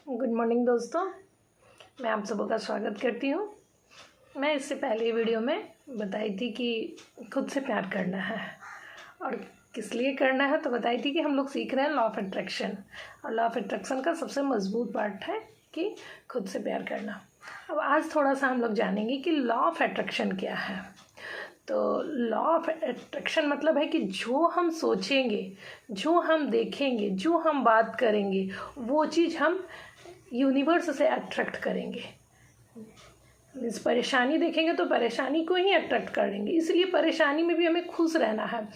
Good morning दोस्तों, मैं आप सबों का स्वागत करती हूँ। मैं इससे पहले वीडियो में बताई थी कि खुद से प्यार करना है और किस लिए करना है, तो बताई थी कि हम लोग सीख रहे हैं लॉ ऑफ अट्रैक्शन, और लॉ ऑफ अट्रैक्शन का सबसे मजबूत पार्ट है कि खुद से प्यार करना। अब आज थोड़ा सा हम लोग जानेंगे कि लॉ ऑफ अट्रैक्शन क्या है। तो लॉ ऑफ अट्रैक्शन मतलब है कि जो हम सोचेंगे, जो हम देखेंगे, जो हम बात करेंगे, वो चीज़ हम यूनिवर्स से अट्रैक्ट करेंगे। इस परेशानी देखेंगे तो परेशानी को ही अट्रैक्ट करेंगे, इसलिए परेशानी में भी हमें खुश रहना है,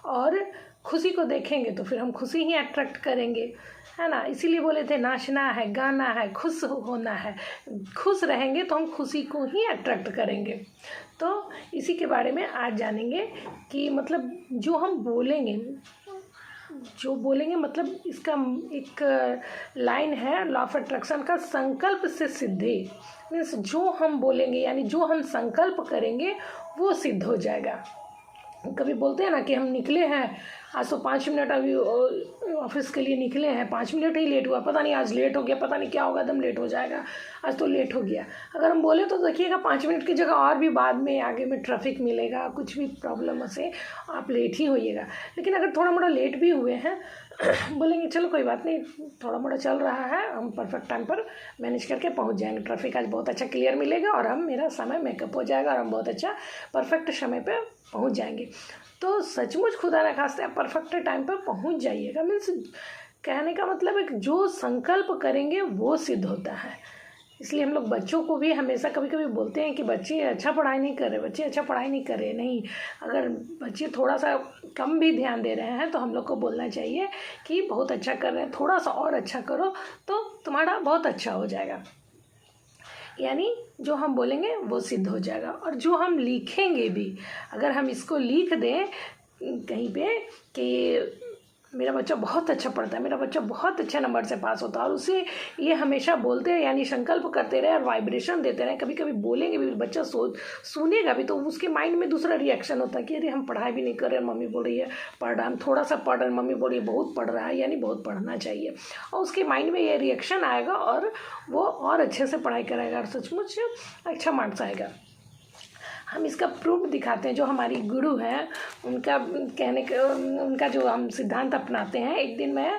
और खुशी को देखेंगे तो फिर हम खुशी ही अट्रैक्ट करेंगे, है ना। इसीलिए बोले थे नाचना है, गाना है, खुश होना है। खुश रहेंगे तो हम खुशी को ही अट्रैक्ट करेंगे। तो इसी के बारे में आज जानेंगे कि मतलब जो हम बोलेंगे, मतलब इसका एक लाइन है लॉ ऑफ अट्रैक्शन का, संकल्प से सिद्धि। मीन्स जो हम बोलेंगे यानी जो हम संकल्प करेंगे वो सिद्ध हो जाएगा। कभी बोलते हैं ना कि हम निकले हैं, आज तो 5 मिनट अभी ऑफिस के लिए निकले हैं, 5 मिनट ही लेट हुआ, पता नहीं आज लेट हो गया, पता नहीं क्या होगा, एकदम लेट हो जाएगा, आज तो लेट हो गया। अगर हम बोले तो देखिएगा 5 मिनट की जगह और भी बाद में आगे में ट्रैफिक मिलेगा, कुछ भी प्रॉब्लम से आप लेट ही होइएगा। लेकिन अगर थोड़ा मोड़ा लेट भी हुए हैं बोलेंगे चलो कोई बात नहीं, थोड़ा मोड़ा चल रहा है, हम परफेक्ट टाइम पर मैनेज करके पहुंच जाएंगे, ट्रैफिक आज बहुत अच्छा क्लियर मिलेगा और मेरा समय मेकअप हो जाएगा और हम बहुत अच्छा परफेक्ट समय पर पहुंच जाएंगे। तो सचमुच खुदा न खास्ते आप परफेक्ट टाइम पर पहुंच जाइएगा। मीन्स कहने का मतलब है कि जो संकल्प करेंगे वो सिद्ध होता है। इसलिए हम लोग बच्चों को भी हमेशा कभी कभी बोलते हैं कि बच्चे अच्छा पढ़ाई नहीं कर रहे, बच्चे अच्छा पढ़ाई नहीं कर रहे। नहीं, अगर बच्चे थोड़ा सा कम भी ध्यान दे रहे हैं तो हम लोग को बोलना चाहिए कि बहुत अच्छा कर रहे हैं, थोड़ा सा और अच्छा करो तो तुम्हारा बहुत अच्छा हो जाएगा। यानी जो हम बोलेंगे वो सिद्ध हो जाएगा। और जो हम लिखेंगे भी, अगर हम इसको लिख दें कहीं पे कि मेरा बच्चा बहुत अच्छा पढ़ता है, मेरा बच्चा बहुत अच्छे नंबर से पास होता है, और उसे ये हमेशा बोलते हैं यानी संकल्प करते रहे और वाइब्रेशन देते रहे, कभी कभी बोलेंगे भी, बच्चा सुनेगा भी, तो उसके माइंड में दूसरा रिएक्शन होता है कि अरे हम पढ़ाई भी नहीं कर रहे, मम्मी बोल रही है पढ़ रहा, हम थोड़ा सा पढ़ रहे हैं, मम्मी बोल रही है बहुत पढ़ रहा है, यानी बहुत पढ़ना चाहिए, और उसके माइंड में ये रिएक्शन आएगा और वो और अच्छे से पढ़ाई कराएगा और सचमुच अच्छा मार्क्स आएगा। हम इसका प्रूफ दिखाते हैं। जो हमारी गुरु हैं उनका कहने का, उनका जो हम सिद्धांत अपनाते हैं। एक दिन मैं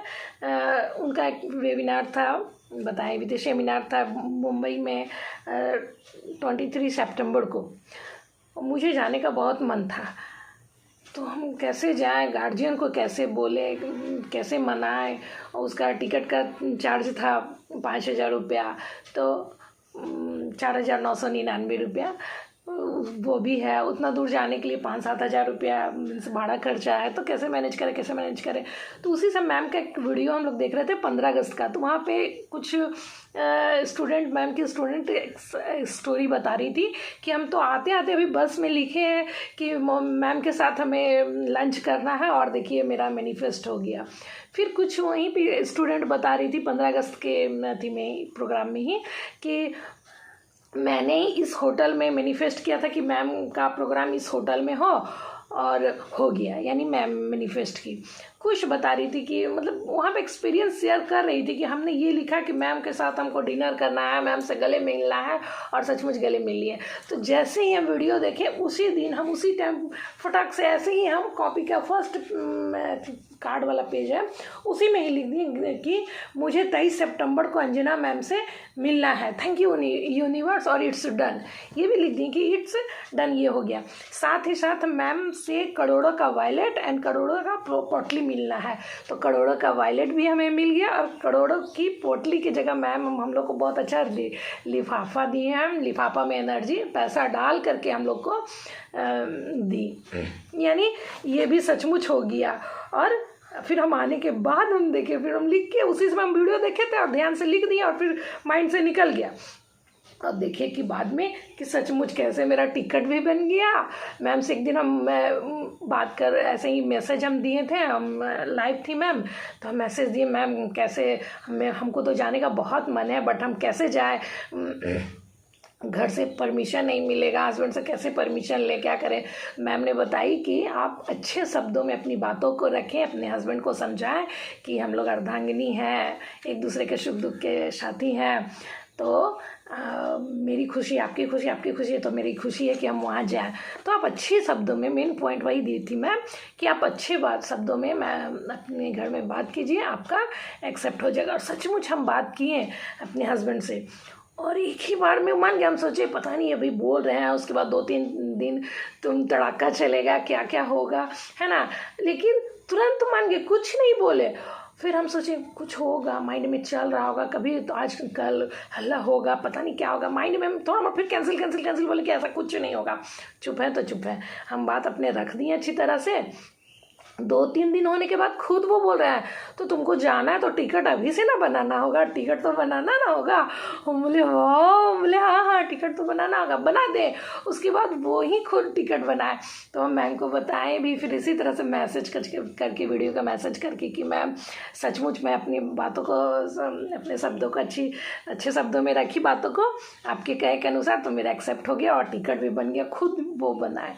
उनका एक वेबिनार था, बताए भी थे, सेमिनार था मुंबई में 23 सितंबर को। मुझे जाने का बहुत मन था, तो हम कैसे जाएं, गार्जियन को कैसे बोले, कैसे मनाएं, और उसका टिकट का चार्ज था 5,000 रुपया, तो 4,999 रुपया वो भी है। उतना दूर जाने के लिए 5-7 हज़ार रुपया भाड़ा खर्चा है, तो कैसे मैनेज करें। तो उसी से मैम का एक वीडियो हम लोग देख रहे थे 15 अगस्त का, तो वहाँ पे कुछ मैम की स्टूडेंट स्टोरी बता रही थी कि हम तो आते आते अभी बस में लिखे हैं कि मैम के साथ हमें लंच करना है, और देखिए मेरा मैनिफेस्ट हो गया। फिर कुछ वहीं पे स्टूडेंट बता रही थी 15 अगस्त के प्रोग्राम में ही कि मैंने इस होटल में मैनिफेस्ट किया था कि मैम का प्रोग्राम इस होटल में हो, और हो गया, यानी मैम मैनिफेस्ट की। कुछ बता रही थी कि मतलब वहाँ पे एक्सपीरियंस शेयर कर रही थी कि हमने ये लिखा कि मैम के साथ हमको डिनर करना है, मैम से गले मिलना है, और सचमुच गले मिल लिए। तो जैसे ही हम वीडियो देखे उसी दिन हम उसी टाइम फटाक से ऐसे ही हम कॉपी का फर्स्ट कार्ड वाला पेज है उसी में ही लिख दिए कि मुझे 23 सितंबर को अंजना मैम से मिलना है, थैंक यू यूनिवर्स, और इट्स डन। ये भी लिख दिए कि इट्स डन, ये हो गया। साथ ही साथ मैम से करोड़ों का वॉलेट एंड करोड़ों का पोटली मिलना है, तो करोड़ों का वॉलेट भी हमें मिल गया, और करोड़ों की पोटली की जगह मैम हम लोग को बहुत अच्छा लिफाफा दिए हैं। लिफाफा में एनर्जी पैसा डाल करके हम लोग को दी, यानी ये भी सचमुच हो गया। और फिर हम आने के बाद हम देखे, फिर हम लिख के उसी समय हम वीडियो देखे थे और ध्यान से लिख दिया, और फिर माइंड से निकल गया। अब देखिए कि बाद में कि सचमुच कैसे मेरा टिकट भी बन गया। मैम से एक दिन हम बात कर, ऐसे ही मैसेज हम दिए थे, हम लाइव थी मैम, तो हम मैसेज दिए मैम कैसे हमको तो जाने का बहुत मन है, बट हम कैसे जाए, घर से परमिशन नहीं मिलेगा, हस्बैंड से कैसे परमिशन ले, क्या करें। मैम ने बताई कि आप अच्छे शब्दों में अपनी बातों को रखें, अपने हस्बैंड को समझाएं कि हम लोग अर्धांगिनी हैं, एक दूसरे के सुख दुख के साथी हैं। तो मेरी खुशी आपकी खुशी, आपकी खुशी है तो मेरी खुशी है कि हम वहाँ जाएं। तो आप अच्छे शब्दों में, मेन पॉइंट वही दी थी मैम कि आप अच्छे शब्दों में मैम अपने घर में बात कीजिए, आपका एक्सेप्ट हो जाएगा। और सचमुच हम बात किए अपने हस्बैंड से और एक ही बार में मान गया। हम सोचे पता नहीं अभी बोल रहे हैं, उसके बाद 2-3 दिन तुम तड़ाका चलेगा, क्या क्या होगा, है ना। लेकिन तुरंत मान गए, कुछ नहीं बोले। फिर हम सोचे कुछ होगा, माइंड में चल रहा होगा, कभी तो आज कल हल्ला होगा, पता नहीं क्या होगा माइंड में। थोड़ा फिर कैंसिल बोले कि ऐसा कुछ नहीं होगा, चुप है तो चुप है। हम बात अपने रख दी अच्छी तरह से। 2-3 दिन होने के बाद खुद वो बोल रहा है तो तुमको जाना है तो टिकट अभी से ना बनाना होगा, टिकट तो बनाना ना होगा। हम बोले वाह, बोले हाँ टिकट तो बनाना होगा, बना दे। उसके बाद वो ही खुद टिकट बनाए। तो हम मैम को बताएं भी, फिर इसी तरह से मैसेज करके वीडियो का मैसेज करके कि मैम सचमुच मैं अपनी बातों को, अपने शब्दों को अच्छे शब्दों में रखी बातों को, आपके कहे के अनुसार, तो मेरा एक्सेप्ट हो गया और टिकट भी बन गया, खुद वो बनाए।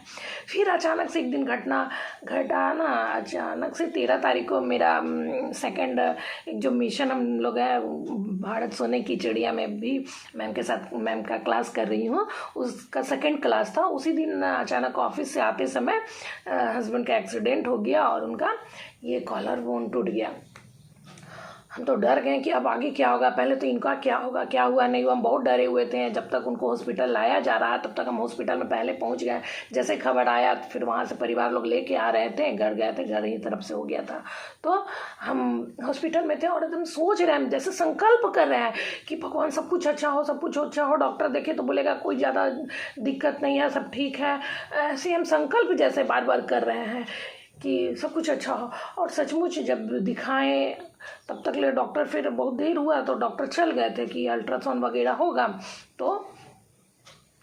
फिर अचानक से एक दिन घटा ना, अचानक से 13 तारीख को मेरा सेकंड एक जो मिशन हम लोग है भारत सोने की चिड़िया में भी मैम के साथ, मैम का क्लास कर रही हूँ, उसका सेकंड क्लास था। उसी दिन अचानक ऑफिस से आते समय हस्बैंड का एक्सीडेंट हो गया और उनका ये कॉलर बोन टूट गया। हम तो डर गए कि अब आगे क्या होगा। पहले तो इनका क्या होगा, क्या हुआ नहीं हुआ, हम बहुत डरे हुए थे। जब तक उनको हॉस्पिटल लाया जा रहा तब तक हम हॉस्पिटल में पहले पहुंच गए। जैसे खबर आया फिर वहां से परिवार लोग लेके आ रहे थे, घर गए थे, घर ही तरफ से हो गया था। तो हम हॉस्पिटल में थे और एकदम सोच रहे हैं, जैसे संकल्प कर रहे हैं कि भगवान सब कुछ अच्छा हो, सब कुछ अच्छा हो। डॉक्टर देखे तो बोलेगा कोई ज़्यादा दिक्कत नहीं है, सब ठीक है। ऐसे हम संकल्प जैसे बार बार कर रहे हैं कि सब कुछ अच्छा हो। और सचमुच जब दिखाएं तब तक ले डॉक्टर, फिर बहुत देर हुआ तो डॉक्टर चल गए थे कि अल्ट्रासाउंड वगैरह होगा तो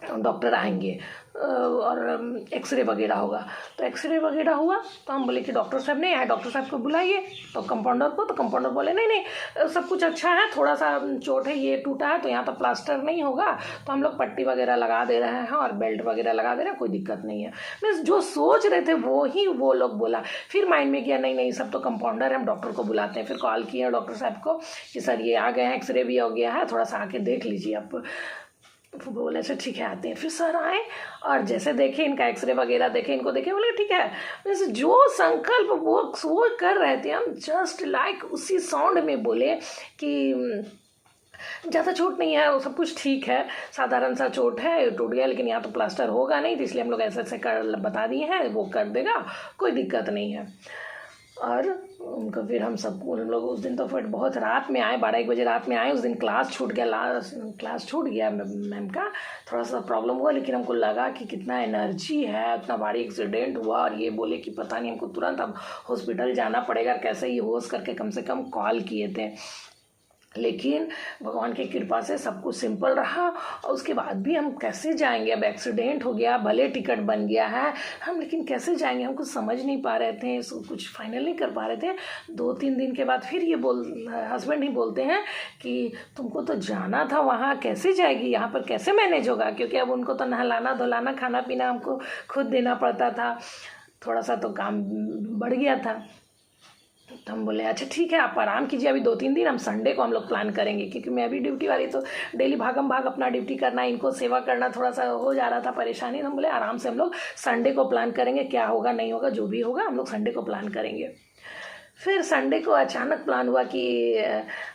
डॉक्टर आएंगे और एक्सरे वगैरह होगा। तो एक्सरे वगैरह हुआ तो हम बोले कि डॉक्टर साहब नहीं आए, डॉक्टर साहब को बुलाइए तो कंपाउंडर को। तो कंपाउंडर बोले नहीं सब कुछ अच्छा है, थोड़ा सा चोट है, ये टूटा है तो यहाँ तो प्लास्टर नहीं होगा, तो हम लोग पट्टी वगैरह लगा दे रहे हैं और बेल्ट वगैरह लगा दे रहे हैं, कोई दिक्कत नहीं है। मीन्स जो सोच रहे थे वो लोग बोला। फिर माइंड में किया नहीं सब तो कंपाउंडर है, हम डॉक्टर को बुलाते हैं। फिर कॉल किया डॉक्टर साहब को कि सर ये आ गए हैं, एक्सरे भी हो गया है, थोड़ा सा आके देख लीजिए आप। बोले अच्छा ठीक है आते हैं। फिर सर आए और जैसे देखे इनका एक्सरे वगैरह देखे, इनको देखे, बोले ठीक है। वैसे जो संकल्प वो कर रहे थे, हम जस्ट लाइक उसी साउंड में बोले कि ज़्यादा चोट नहीं है, वो सब कुछ ठीक है, साधारण सा चोट है, टूट गया, लेकिन यहाँ तो प्लास्टर होगा नहीं, तो इसलिए हम लोग ऐसे कर बता दिए हैं, वो कर देगा, कोई दिक्कत नहीं है। और उनको फिर हम लोग उस दिन तो फिर बहुत रात में आए, 12-1 बजे रात में आए। उस दिन क्लास छूट गया मैम का, थोड़ा सा प्रॉब्लम हुआ, लेकिन हमको लगा कि कितना एनर्जी है, इतना भारी एक्सीडेंट हुआ और ये बोले कि पता नहीं हमको तुरंत अब हॉस्पिटल जाना पड़ेगा, कैसे ही होश करके कम से कम कॉल किए थे। लेकिन भगवान की कृपा से सब कुछ सिंपल रहा। और उसके बाद भी हम कैसे जाएंगे, अब एक्सीडेंट हो गया, भले टिकट बन गया है हम, लेकिन कैसे जाएंगे, हम कुछ समझ नहीं पा रहे थे, इसको कुछ फाइनल नहीं कर पा रहे थे। 2-3 दिन के बाद फिर ये हस्बैंड ही बोलते हैं कि तुमको तो जाना था वहाँ, कैसे जाएगी, यहाँ पर कैसे मैनेज होगा, क्योंकि अब उनको तो नहलाना धुलाना खाना पीना हमको खुद देना पड़ता था, थोड़ा सा तो काम बढ़ गया था। तो हम बोले अच्छा ठीक है आप आराम कीजिए अभी 2-3 दिन, हम संडे को हम लोग प्लान करेंगे, क्योंकि मैं अभी ड्यूटी वाली, तो डेली भागम भाग अपना ड्यूटी करना, इनको सेवा करना थोड़ा सा हो जा रहा था परेशानी। तो हम बोले आराम से हम लोग संडे को प्लान करेंगे, क्या होगा नहीं होगा जो भी होगा हम लोग संडे को प्लान करेंगे। फिर संडे को अचानक प्लान हुआ कि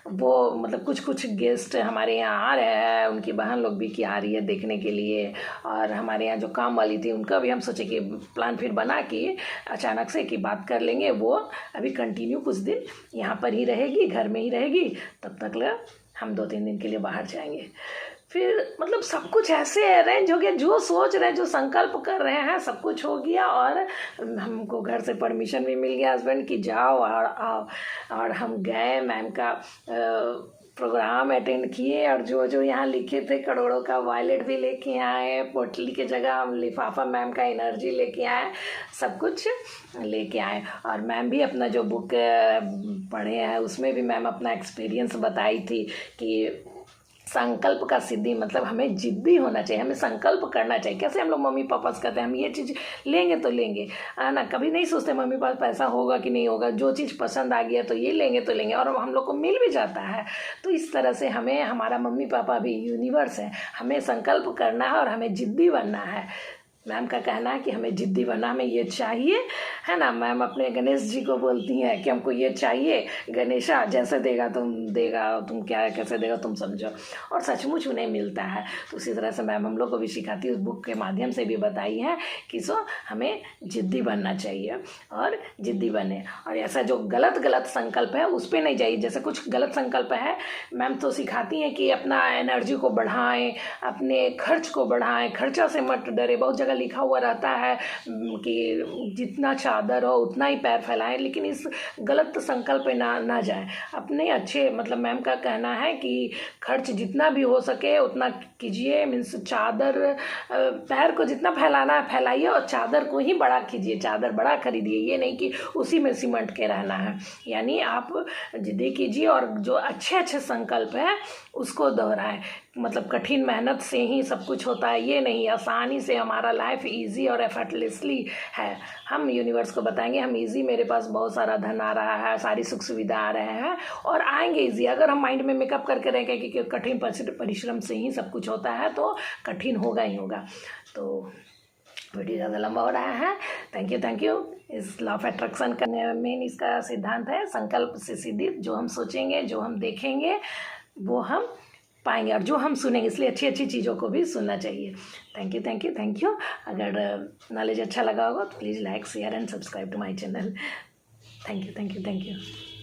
वो मतलब कुछ गेस्ट हमारे यहाँ आ रहे हैं, उनकी बहन लोग भी की आ रही है देखने के लिए, और हमारे यहाँ जो काम वाली थी उनका भी हम सोचे कि प्लान फिर बना कि अचानक से कि बात कर लेंगे, वो अभी कंटिन्यू कुछ दिन यहाँ पर ही रहेगी, घर में ही रहेगी, तब तक हम 2-3 दिन के लिए बाहर जाएंगे। फिर मतलब सब कुछ ऐसे अरेंज हो गया, जो सोच रहे हैं, जो संकल्प कर रहे हैं, सब कुछ हो गया। और हमको घर से परमिशन भी मिल गया हस्बैंड की जाओ और आओ। और हम गए, मैम का प्रोग्राम अटेंड किए, और जो यहाँ लिखे थे करोड़ों का वायलेट भी लेके आए, पोटली के जगह हम लिफाफा मैम का एनर्जी लेके आए, सब कुछ लेके आए। और मैम भी अपना जो बुक पढ़े हैं उसमें भी मैम अपना एक्सपीरियंस बताई थी कि संकल्प का सिद्धि मतलब हमें जिद्दी होना चाहिए, हमें संकल्प करना चाहिए। कैसे हम लोग मम्मी पापा से कहते हैं हम ये चीज़ लेंगे तो लेंगे, है ना, कभी नहीं सोचते मम्मी पापा पैसा होगा कि नहीं होगा, जो चीज़ पसंद आ गया तो ये लेंगे तो लेंगे, और हम लोग को मिल भी जाता है। तो इस तरह से हमें, हमारा मम्मी पापा भी यूनिवर्स है, हमें संकल्प करना है और हमें जिद्दी बनना है। मैम का कहना है कि हमें जिद्दी बनना, हमें ये चाहिए, है ना। मैम अपने गणेश जी को बोलती हैं कि हमको ये चाहिए, गणेशा जैसे देगा तुम क्या कैसे देगा तुम समझो, और सचमुच उन्हें मिलता है। तो उसी तरह से मैम हम लोग को भी सिखाती है, उस बुक के माध्यम से भी बताई है कि हमें जिद्दी बनना चाहिए और जिद्दी बने। और ऐसा जो गलत संकल्प है उस पर नहीं जाइए। जैसे कुछ गलत संकल्प है, मैम तो सिखाती हैं कि अपना एनर्जी को बढ़ाएं, अपने खर्च को बढ़ाएं, खर्चा से मत डरे। बहुत जगह लिखा हुआ रहता है कि जितना चादर हो उतना ही पैर फैलाएं, लेकिन इस गलत संकल्प पे ना जाएं। अपने अच्छे मतलब मैम का कहना है कि खर्च जितना भी हो सके उतना कीजिए, मीन्स चादर पैर को जितना फैलाना है फैलाइए और चादर को ही बड़ा कीजिए, चादर बड़ा खरीदिए, ये नहीं कि उसी में सिमट के रहना है। यानी आप जिद्दी कीजिए और जो अच्छे संकल्प है उसको दोहराएं। मतलब कठिन मेहनत से ही सब कुछ होता है ये नहीं, आसानी से हमारा लाइफ इजी और एफर्टलेसली है। हम यूनिवर्स को बताएंगे हम इजी, मेरे पास बहुत सारा धन आ रहा है, सारी सुख सुविधा आ रहे हैं और आएंगे इजी। अगर हम माइंड में मेकअप करके रहेंगे कि कठिन परिश्रम से ही सब कुछ होता है तो कठिन होगा ही होगा। तो वीडियो ज़्यादा लंबा हो रहा है। Thank you. इस लॉ ऑफ अट्रैक्शन का मेन इसका सिद्धांत है संकल्प से सिद्धि। जो हम सोचेंगे, जो हम देखेंगे वो हम पाएंगे, और जो हम सुनेंगे, इसलिए अच्छी चीज़ों को भी सुनना चाहिए। Thank you. अगर नॉलेज अच्छा लगा होगा तो please like share and subscribe to my channel. Thank you.